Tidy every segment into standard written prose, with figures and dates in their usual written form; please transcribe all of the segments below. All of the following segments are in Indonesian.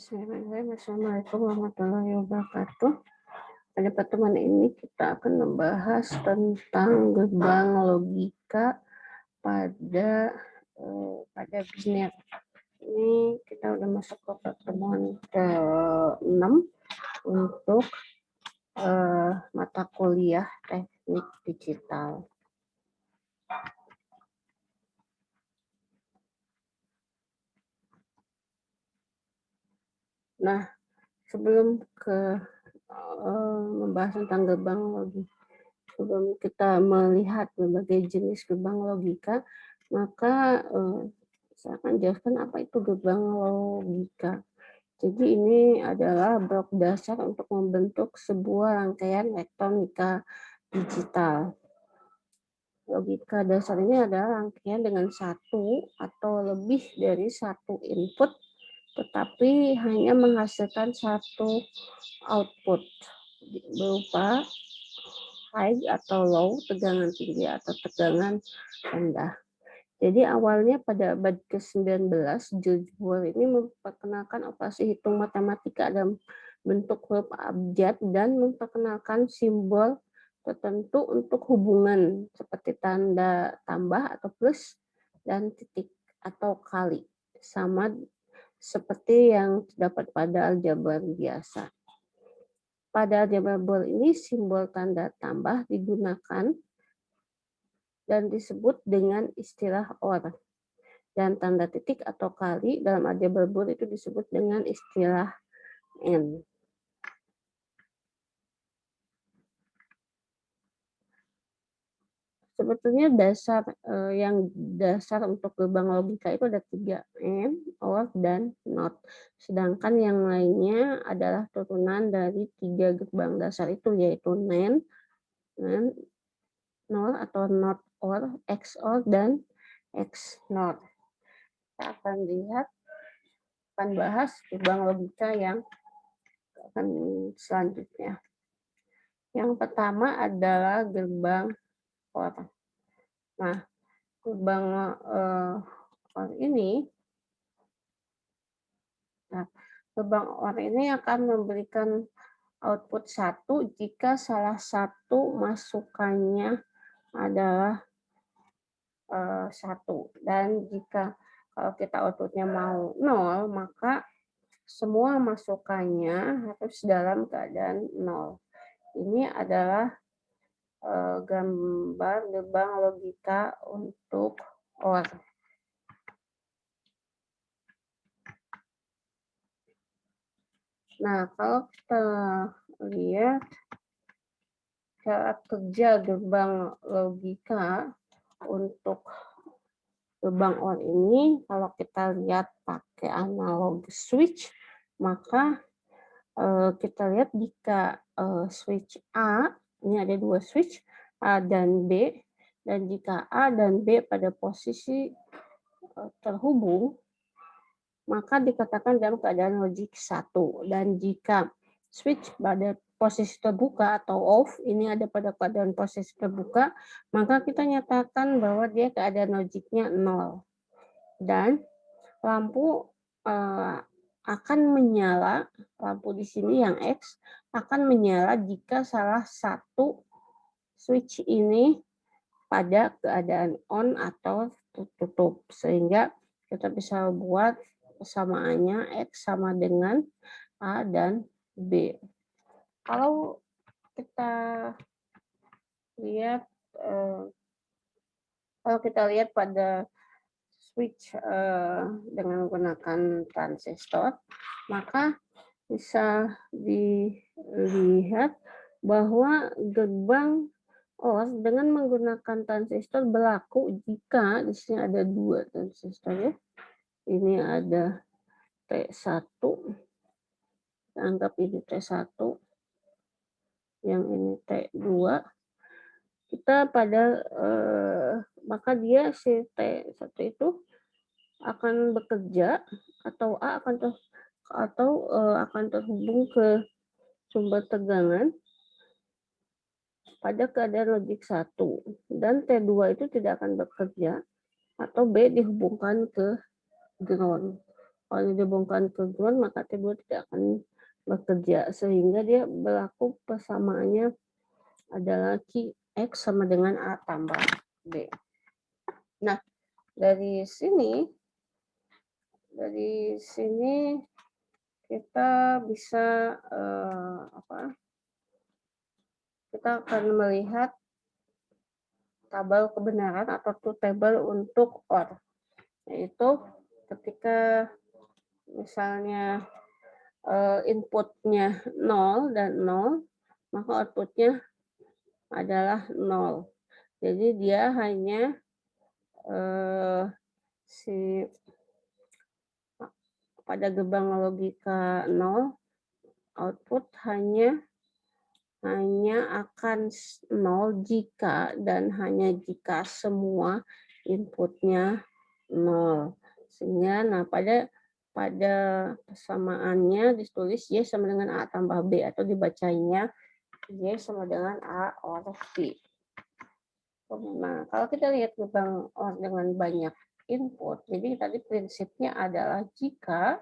Bismillahirrahmanirrahim. Assalamualaikum warahmatullahi wabarakatuh. Pada pertemuan ini kita akan membahas tentang gerbang logika pada biner. Ini kita udah masuk ke pertemuan ke-6 untuk mata kuliah teknik digital. Nah, sebelum membahas tentang gerbang logika, sebelum kita melihat berbagai jenis gerbang logika, maka saya akan jelaskan apa itu gerbang logika. Jadi ini adalah blok dasar untuk membentuk sebuah rangkaian elektronika digital. Logika dasar ini adalah rangkaian dengan satu atau lebih dari satu input, tetapi hanya menghasilkan satu output berupa high atau low, tegangan tinggi atau tegangan rendah. Jadi awalnya pada abad ke-19, George Boole ini memperkenalkan operasi hitung matematika dalam bentuk huruf abjad dan memperkenalkan simbol tertentu untuk hubungan seperti tanda tambah atau plus dan titik atau kali, sama seperti yang terdapat pada aljabar biasa. Pada aljabar Boole ini simbol tanda tambah digunakan dan disebut dengan istilah OR. Dan tanda titik atau kali dalam aljabar Boole itu disebut dengan istilah AND. Sebetulnya yang dasar untuk gerbang logika itu ada 3, AND, OR, dan NOT. Sedangkan yang lainnya adalah turunan dari 3 gerbang dasar itu, yaitu NAND, NOR atau NOT OR, XOR, dan XNOR. Kita akan bahas gerbang logika yang akan selanjutnya. Yang pertama adalah gerbang OR. Nah, gerbang OR ini akan memberikan output 1 jika salah satu masukannya adalah 1. Dan jika kalau kita outputnya mau 0, maka semua masukannya harus dalam keadaan 0. Ini adalah gambar gerbang logika untuk OR. Nah, kalau kita lihat cara kerja gerbang logika untuk gerbang OR ini, kalau kita lihat pakai analog switch, maka kita lihat jika switch A, ini ada 2 switch, A dan B, dan jika A dan B pada posisi terhubung, maka dikatakan dalam keadaan logik 1. Dan jika switch pada posisi terbuka atau off, ini ada pada keadaan posisi terbuka, maka kita nyatakan bahwa dia keadaan logiknya 0. Dan lampu akan menyala, lampu di sini yang X akan menyala jika salah satu switch ini pada keadaan on atau tertutup, sehingga kita bisa buat persamaannya X sama dengan A dan B. Kalau kita lihat pada switch dengan menggunakan transistor, maka bisa dilihat bahwa gerbang OR dengan menggunakan transistor berlaku jika di sini ada 2 transistor ya. Ini ada T1, anggap ini T1, yang ini T2. Maka dia si T1 itu akan bekerja atau A akan terhubung ke sumber tegangan pada keadaan logik 1, dan T2 itu tidak akan bekerja atau B dihubungkan ke ground. Kalau dihubungkan ke ground maka T2 tidak akan bekerja, sehingga dia berlaku persamaannya adalah Q(X) sama dengan A tambah B. Nah, dari sini kita bisa kita akan melihat tabel kebenaran atau truth table untuk OR, yaitu ketika misalnya inputnya 0 dan 0, maka outputnya adalah 0. Jadi dia hanya pada gerbang logika 0, output hanya akan 0 jika dan hanya jika semua inputnya 0. Sehingga pada persamaannya ditulis Y sama dengan A tambah B, atau dibacanya Y sama dengan A OR B. Nah, kalau kita lihat gerbang OR dengan banyak input, jadi tadi prinsipnya adalah jika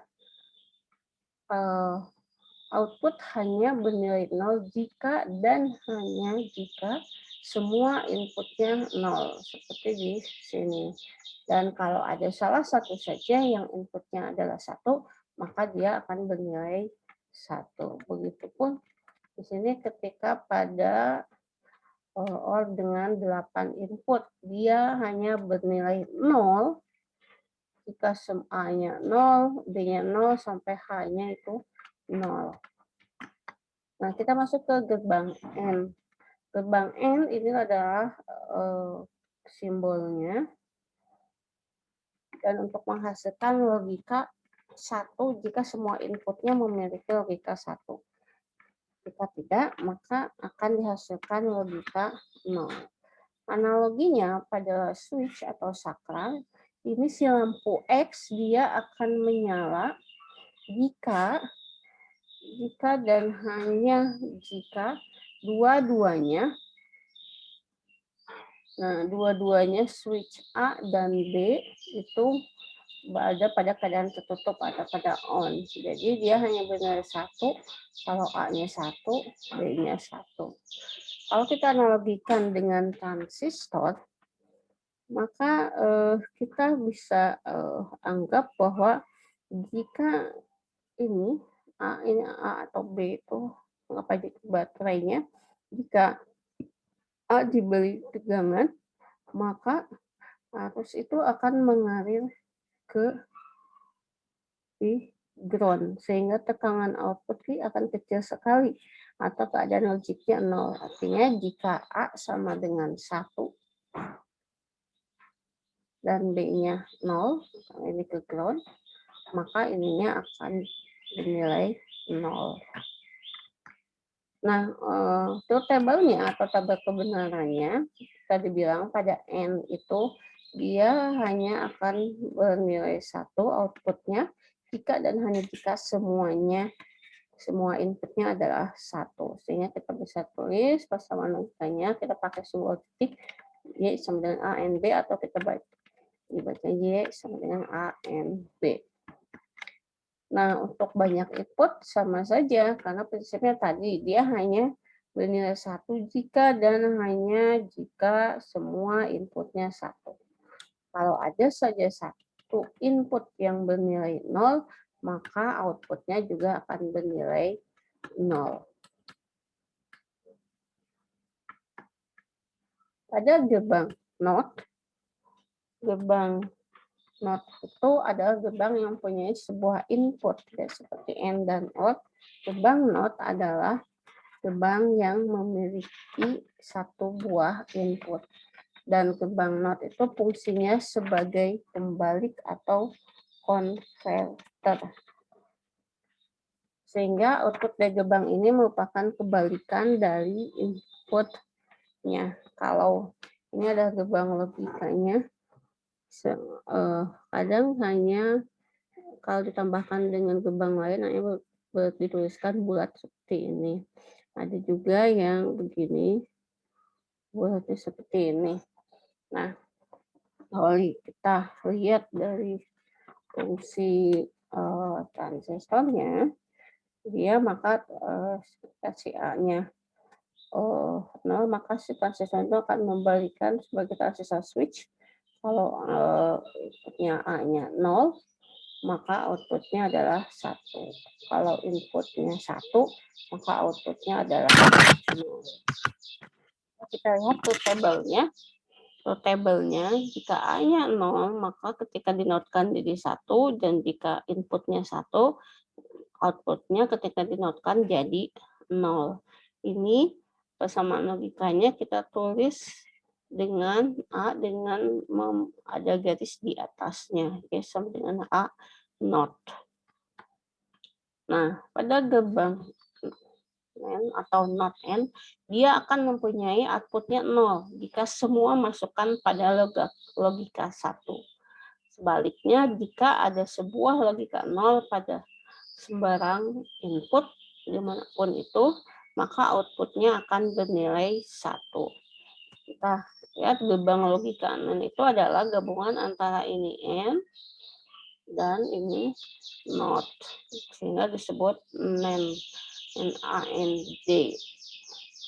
output hanya bernilai 0 jika dan hanya jika semua inputnya 0, seperti di sini. Dan kalau ada salah satu saja yang inputnya adalah 1, maka dia akan bernilai 1. Begitupun di sini ketika pada OR dengan 8 input, dia hanya bernilai 0 jika A-nya 0, B-nya 0, sampai H-nya itu 0. Nah, kita masuk ke gerbang N. Gerbang N ini adalah simbolnya. Dan untuk menghasilkan logika 1 jika semua inputnya memiliki logika 1. Jika tidak, maka akan dihasilkan logika 0. Analoginya pada switch atau sakral, ini si lampu X dia akan menyala jika dan hanya jika dua-duanya switch A dan B itu berada pada keadaan tertutup atau pada on. Jadi dia hanya bernilai 1 kalau A-nya 1, B-nya 1. Kalau kita analogikan dengan transistor, maka kita bisa anggap bahwa jika ini A atau B itu apa aja baterainya, jika A diberi tegangan, maka arus itu akan mengalir ke ground, sehingga tekanan output akan kecil sekali atau keadaan logiknya 0. Artinya jika A sama dengan 1 dan B-nya 0, ini ke ground, maka ininya akan bernilai 0. Nah, truth table-nya atau tabel kebenarannya, tadi bilang pada N itu dia hanya akan bernilai 1 outputnya jika dan hanya jika semua inputnya adalah 1. Sehingga kita bisa tulis persamaan logikanya, kita pakai simbol titik, Y sama dengan A, N, B, atau kita dibaca Y sama dengan A, N, B. Nah, untuk banyak input sama saja, karena prinsipnya tadi dia hanya bernilai 1 jika dan hanya jika semua inputnya 1. Kalau ada saja satu input yang bernilai 0, maka outputnya juga akan bernilai 0. Pada gerbang NOT itu adalah gerbang yang mempunyai sebuah input, ya, seperti AND dan OR. Gerbang NOT adalah gerbang yang memiliki satu buah input. Dan gerbang NOT itu fungsinya sebagai pembalik atau konverter. Sehingga output dari gerbang ini merupakan kebalikan dari inputnya. Kalau ini adalah gerbang logikanya, kadang hanya kalau ditambahkan dengan gerbang lain hanya dituliskan bulat seperti ini. Ada juga yang begini, bulatnya seperti ini. Nah, kalau kita lihat dari fungsi transistornya, dia maka si A-nya 0, maka si transistor itu akan membalikan sebagai transistor switch. Kalau inputnya A-nya 0, maka outputnya adalah 1. Kalau inputnya 1, maka outputnya adalah 0. Kita lihat truth table-nya. Truth table-nya, jika A-nya 0, maka ketika dinotkan jadi 1, dan jika inputnya 1, outputnya ketika dinotkan jadi 0. Ini persamaan logikanya kita tulis dengan A dengan ada garis di atasnya, ya, sama dengan A not. Nah, pada gerbang N atau not N, dia akan mempunyai outputnya 0 jika semua masukkan pada logika 1. Sebaliknya, jika ada sebuah logika 0 pada sembarang input dimanapun itu, maka outputnya akan bernilai 1. Kita lihat gerbang logika N itu adalah gabungan antara ini N dan ini not, sehingga disebut NAND, NAND.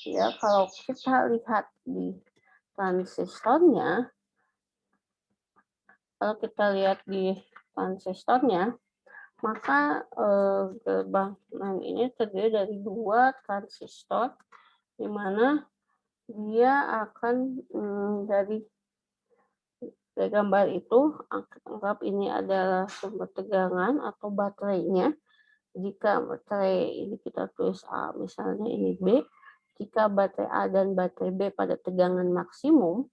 Ya, kalau kita lihat di transistornya, maka gerbang NAND ini terdiri dari 2 transistor, di mana dia akan dari gambar itu, anggap ini adalah sumber tegangan atau baterainya. Jika baterai ini kita tulis A, misalnya ini B, jika baterai A dan baterai B pada tegangan maksimum,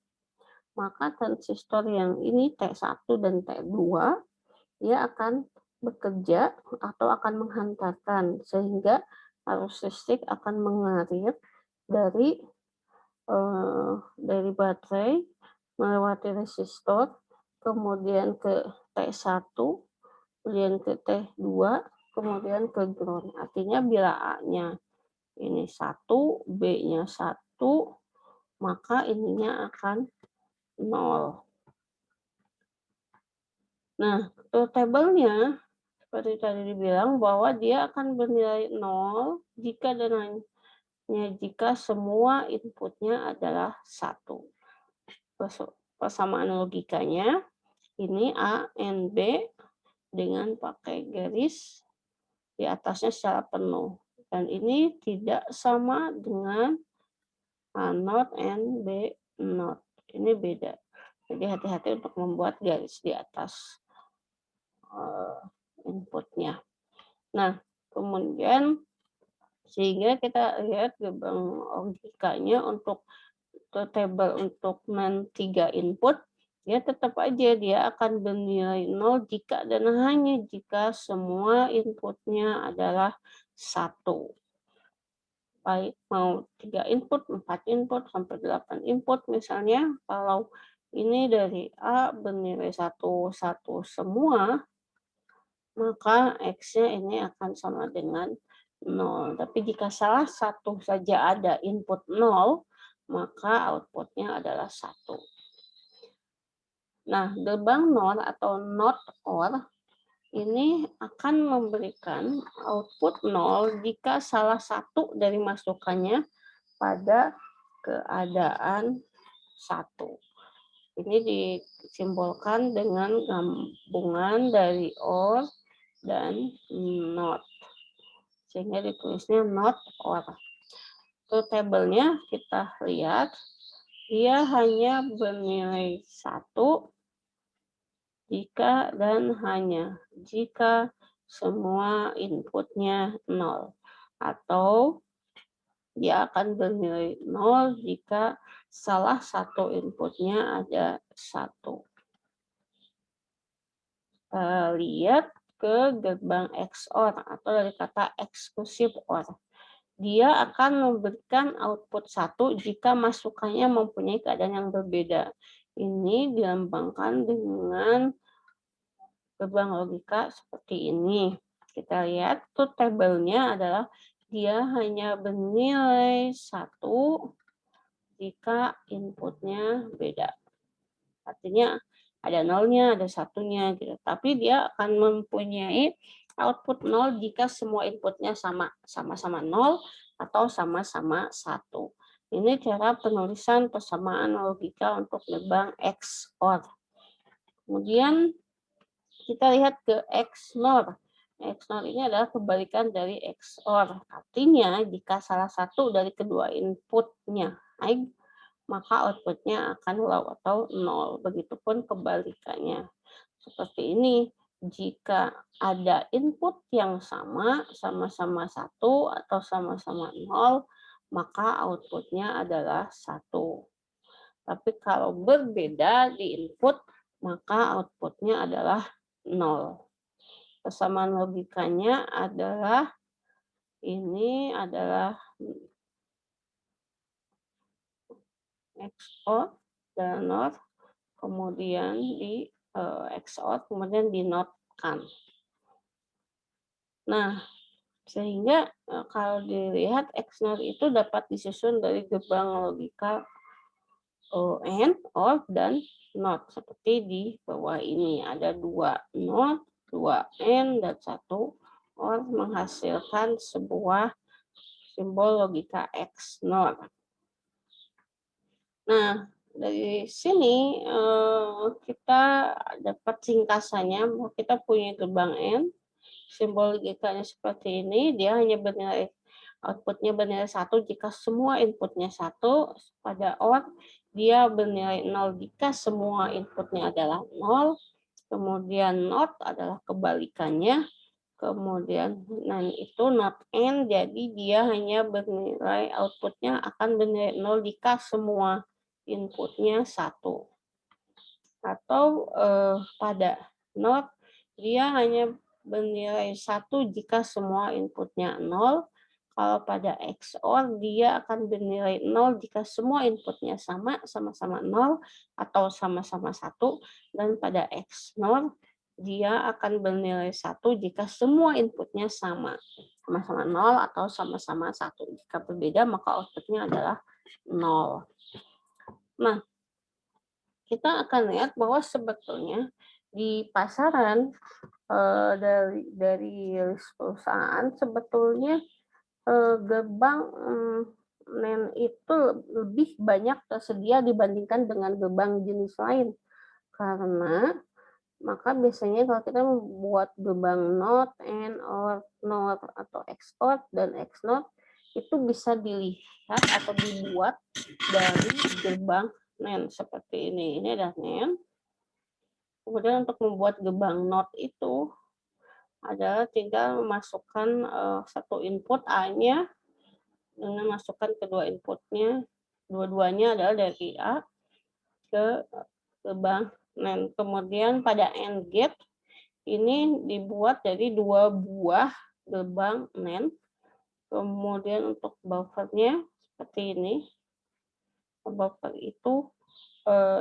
maka transistor yang ini T1 dan T2, dia akan bekerja atau akan menghantarkan, sehingga arus listrik akan mengalir dari baterai melewati resistor, kemudian ke T1, kemudian ke T2, kemudian ke ground. Artinya bila A-nya ini 1, B-nya 1, maka ininya akan 0. Nah, truth table-nya seperti tadi dibilang bahwa dia akan bernilai 0 jika dan hanya jika semua inputnya adalah 1. Persamaan logikanya, ini A and B dengan pakai garis di atasnya secara penuh. Dan ini tidak sama dengan A not and B not. Ini beda. Jadi hati-hati untuk membuat garis di atas inputnya. Nah, kemudian sehingga kita lihat gerbang logikanya untuk table untuk NAND 3 input, ya tetap aja dia akan bernilai 0 jika dan hanya jika semua inputnya adalah 1. Baik mau 3 input, 4 input, sampai 8 input misalnya, kalau ini dari A bernilai 1, 1 semua, maka X-nya ini akan sama dengan 0. Tapi jika salah satu saja ada input 0, maka outputnya adalah 1. Nah, gerbang NOR atau not OR ini akan memberikan output 0 jika salah satu dari masukannya pada keadaan 1. Ini disimbolkan dengan gabungan dari OR dan not. Sehingga ditulisnya not OR. Truth table-nya kita lihat, dia hanya bernilai 1 jika dan hanya jika semua inputnya 0. Atau dia akan bernilai 0 jika salah satu inputnya ada 1. Lihat ke gerbang XOR atau dari kata exclusive OR. Dia akan memberikan output 1 jika masukannya mempunyai keadaan yang berbeda. Ini dilambangkan dengan gerbang logika seperti ini. Kita lihat truth table-nya adalah dia hanya bernilai 1 jika inputnya beda. Artinya ada nolnya, ada satunya gitu. Tapi dia akan mempunyai output 0 jika semua inputnya sama-sama 0 atau sama-sama 1. Ini cara penulisan persamaan logika untuk gerbang XOR. Kemudian kita lihat ke XNOR. XNOR ini adalah kebalikan dari XOR. Artinya jika salah satu dari kedua inputnya high, maka outputnya akan low atau 0. Begitupun kebalikannya. Seperti ini, jika ada input yang sama-sama 1 atau sama-sama 0, maka outputnya adalah 1. Tapi kalau berbeda di input, maka outputnya adalah 0. Persamaan logikanya adalah ini adalah XOR dan NOR, kemudian di XOR, kemudian dinotkan. Nah, sehingga kalau dilihat XNOR itu dapat disusun dari gerbang logika AND, OR, dan NOT. Seperti di bawah ini ada 2 NOT, 2 AND, dan 1 OR menghasilkan sebuah simbol logika XNOR. Nah, dari sini kita dapat singkasannya bahwa kita punya gerbang AND, simbol logikanya seperti ini, dia hanya bernilai outputnya bernilai 1 jika semua inputnya 1. Pada OR, dia bernilai 0 jika semua inputnya adalah 0. Kemudian NOT adalah kebalikannya. Kemudian itu not AND, jadi dia hanya bernilai outputnya akan bernilai 0 jika semua inputnya 1. Atau pada NOT, dia hanya bernilai 1 jika semua inputnya 0. Kalau pada XOR, dia akan bernilai 0 jika semua inputnya sama-sama 0 atau sama-sama 1. Dan pada XNOR, dia akan bernilai 1 jika semua inputnya sama-sama 0 atau sama-sama 1. Jika berbeda, maka outputnya adalah 0. Nah, kita akan lihat bahwa sebetulnya di pasaran dari perusahaan sebetulnya gerbang NAND itu lebih banyak tersedia dibandingkan dengan gerbang jenis lain. Karena maka biasanya kalau kita membuat gerbang NOT, AND, OR, NOR, atau XOR, dan XNOR, itu bisa dilihat atau dibuat dari gerbang NAND seperti ini. Ini adalah NAND. Kemudian untuk membuat gerbang NOT itu adalah tinggal memasukkan satu input A-nya dengan masukkan kedua inputnya. Dua-duanya adalah dari A ke gerbang NAND. Kemudian pada AND gate ini dibuat dari 2 buah gerbang NAND. Kemudian untuk buffernya seperti ini. Buffer itu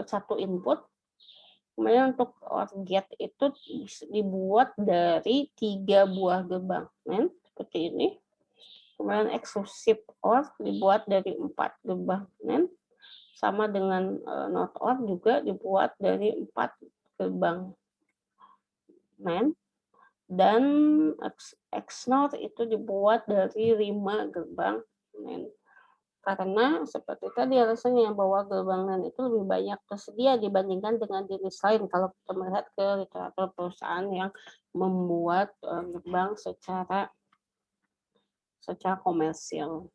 satu input. Kemudian untuk OR gate itu dibuat dari 3 buah gerbang NAND seperti ini. Kemudian exclusive OR dibuat dari 4 gerbang NAND. Sama dengan NOT OR juga dibuat dari 4 gerbang NAND. Dan XNOR itu dibuat dari 5 gerbang NAND. Karena seperti tadi alasannya bahwa gerbang NAND itu lebih banyak tersedia dibandingkan dengan jenis lain kalau kita melihat ke literatur perusahaan yang membuat gerbang secara komersial.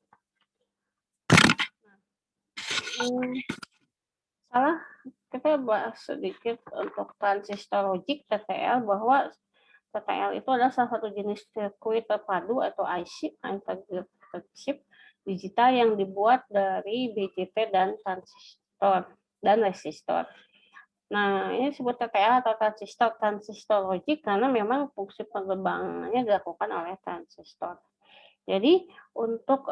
Kita bahas sedikit untuk transistor logic TTL, bahwa TTL itu adalah salah satu jenis sirkuit terpadu atau IC, integrated chip digital, yang dibuat dari BJT dan transistor dan resistor. Nah, ini disebut TTL atau transistor logic karena memang fungsi pengembangannya dilakukan oleh transistor. Jadi untuk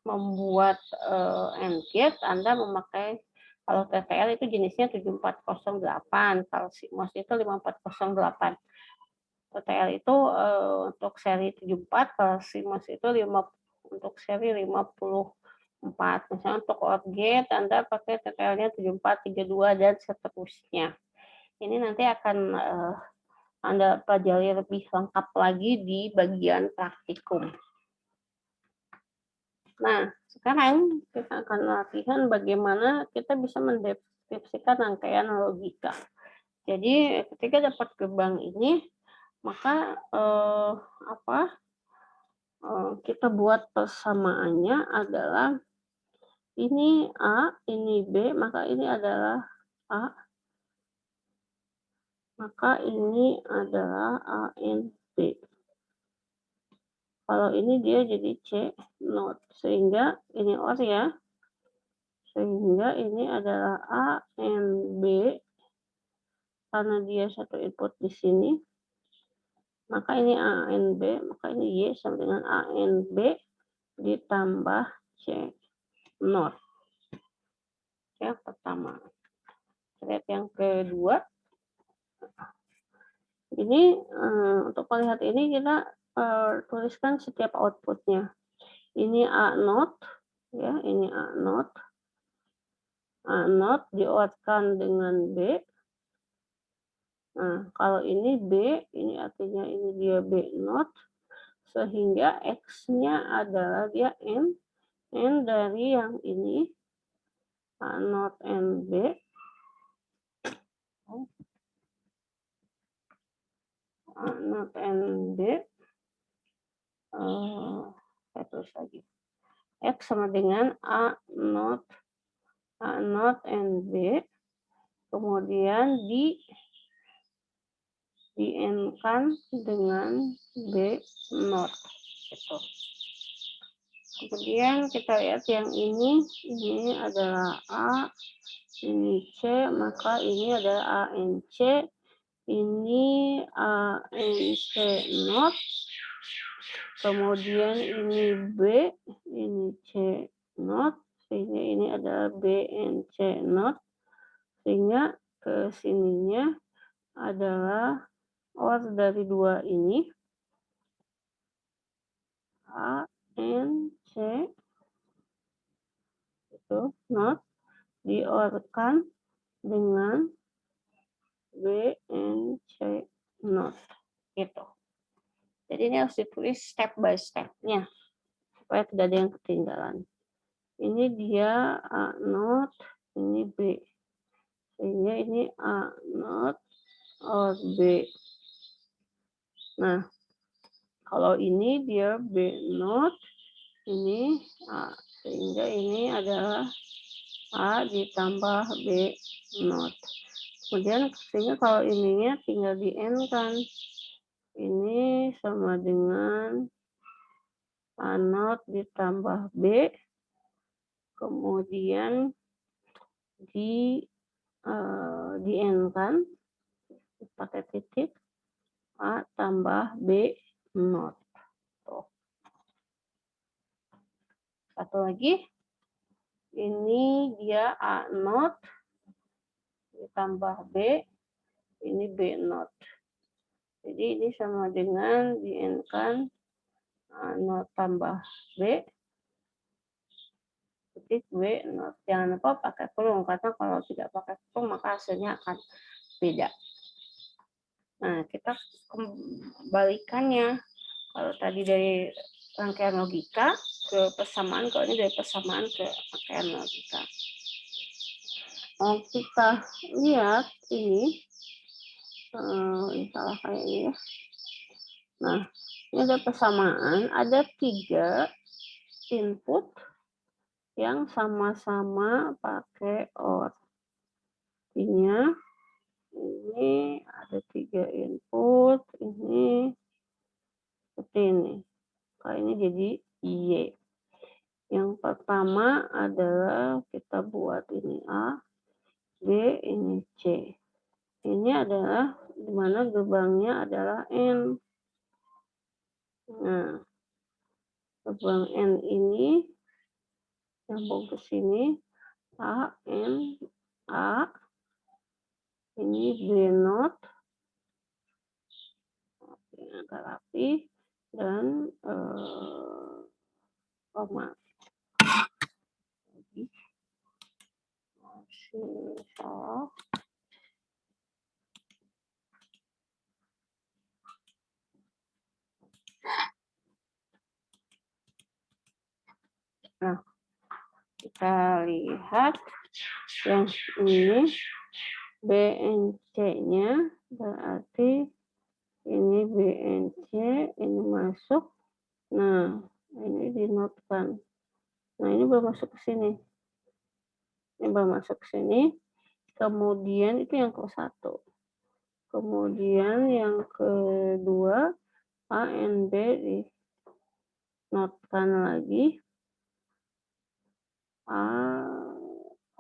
membuat AND gate, Anda memakai, kalau TTL itu jenisnya 7408, kalau CMOS itu 5408. TTL itu untuk seri 74, kalau CMOS itu untuk seri 50 4. Misalnya untuk OR G, Anda pakai TTL-nya 74, 32, dan seterusnya. Ini nanti akan Anda pelajari lebih lengkap lagi di bagian praktikum. Nah, sekarang kita akan latihan bagaimana kita bisa mendeskripsikan rangkaian logika. Jadi ketika dapat gerbang ini, maka kita buat persamaannya adalah ini A, ini B, maka ini adalah A, maka ini adalah ANB. Kalau ini dia jadi C not, sehingga ini OR ya, sehingga ini adalah ANB, karena dia satu input di sini, maka ini ANB, maka ini Y sama dengan ANB ditambah C not. Yang pertama. Lihat yang kedua. Ini untuk melihat ini kita tuliskan setiap outputnya. Ini A not, ya, ini A not. A not diOR-kan dengan B. Nah, kalau ini B, ini artinya ini dia B not, sehingga X-nya adalah dia N dari yang ini, A not N B. A not N B. Saya tulis lagi. X sama dengan A not N B, kemudian di-N-kan dengan B not. Gitu. Kemudian kita lihat yang ini adalah A, ini C, maka ini adalah ANC, ini ANC not, kemudian ini B, ini C not, sehingga ini adalah BNC not, sehingga ke sininya adalah OR dari dua ini, A, N, C, itu not, di-OR-kan dengan B, N, C, not. Gitu. Jadi ini harus ditulis step by step-nya, supaya tidak ada yang ketinggalan. Ini dia A not, ini B. Sehingga ini A not, OR B. Nah, kalau ini dia B not, ini A. Sehingga ini adalah A ditambah B not. Kemudian sehingga kalau ininya tinggal di N kan. Ini sama dengan A not ditambah B. Kemudian di N kan. Pakai titik. A tambah B not. Tuh. Satu lagi. Ini dia A not ditambah B, ini B not. Jadi ini sama dengan di-N-kan A not tambah B, titik B not. Jangan lupa pakai kurung, karena kalau tidak pakai kurung maka hasilnya akan beda. Nah, kita kembalikannya. Kalau tadi dari rangkaian logika ke persamaan, kalau ini dari persamaan ke rangkaian logika. Kita lihat ini, salah kayak ini ya. Nah, ini ada persamaan, ada 3 input yang sama-sama pakai OR. Artinya ini ada 3 input, ini seperti ini. Kalau ini jadi Y. Yang pertama adalah kita buat ini A, B, ini C. Ini adalah di mana gerbangnya adalah N. Nah, gerbang N ini nyambung ke sini, A, N, A, ini B not, agak rapi, dan koma. Salah. Nah, kita lihat yang ini BNC-nya berarti ini BNC, ini masuk. Nah, ini dinotkan. Nah, ini baru masuk ke sini. Ini baru masuk ke sini. Kemudian itu yang ke-1. Kemudian yang kedua, A and B dinotkan lagi.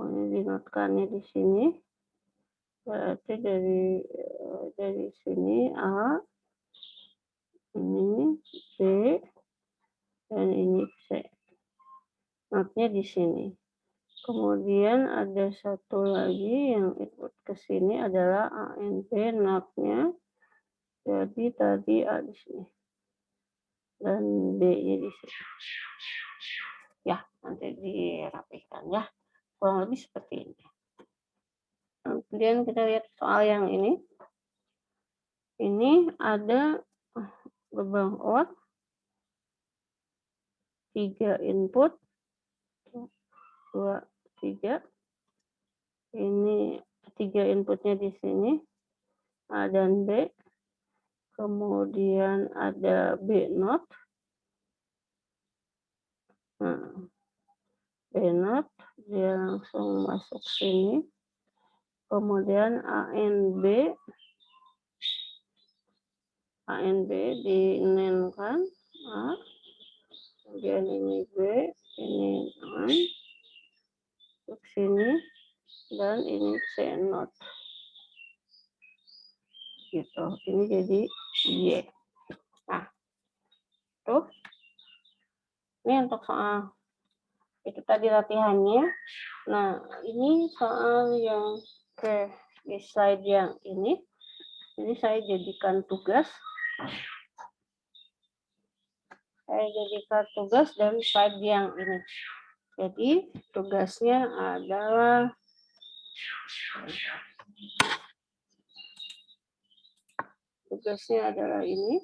Ini dinotkannya di sini. Berarti dari sini A, ini B, dan ini C. Notnya di sini. Kemudian ada satu lagi yang ikut ke sini adalah A and B notnya. Jadi tadi A di sini. Dan B-nya di sini. Ya, nanti dirapikan ya. Kurang lebih seperti ini. Kemudian kita lihat soal yang ini. Ini ada gerbang OR, 3 input, 2, 3. Ini 3 inputnya di sini, A dan B. Kemudian ada B not. Nah, B not, dia langsung masuk sini. Kemudian A and B dinenkan A. Kemudian ini B, ini non. Masuk sini. Dan ini C not. Gitu. Ini jadi Y. Nah, tuh. Ini untuk soal itu tadi latihannya. Nah, ini soal yang di slide yang ini saya jadikan tugas. Dan slide yang ini. Jadi tugasnya adalah ini.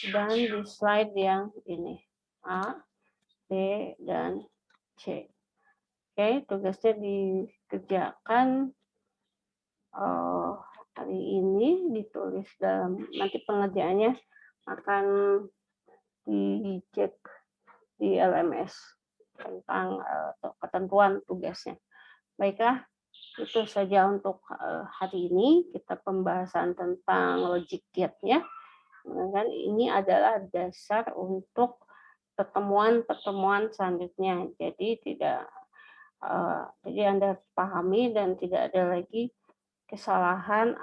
Dan di slide yang ini. A, B, dan C. Oke, tugasnya dikerjakan hari ini, ditulis nanti pengerjaannya akan dicek di LMS tentang ketentuan tugasnya. Baiklah, itu saja untuk hari ini. Kita pembahasan tentang logic gate-nya. Dan ini adalah dasar untuk pertemuan selanjutnya. Jadi jadi Anda pahami dan tidak ada lagi kesalahan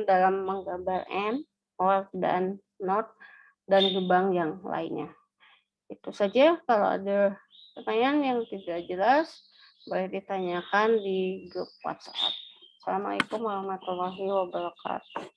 dalam menggambar AND, OR, dan NOT, dan gerbang yang lainnya. Itu saja. Kalau ada pertanyaan yang tidak jelas, boleh ditanyakan di grup WhatsApp. Assalamualaikum warahmatullahi wabarakatuh.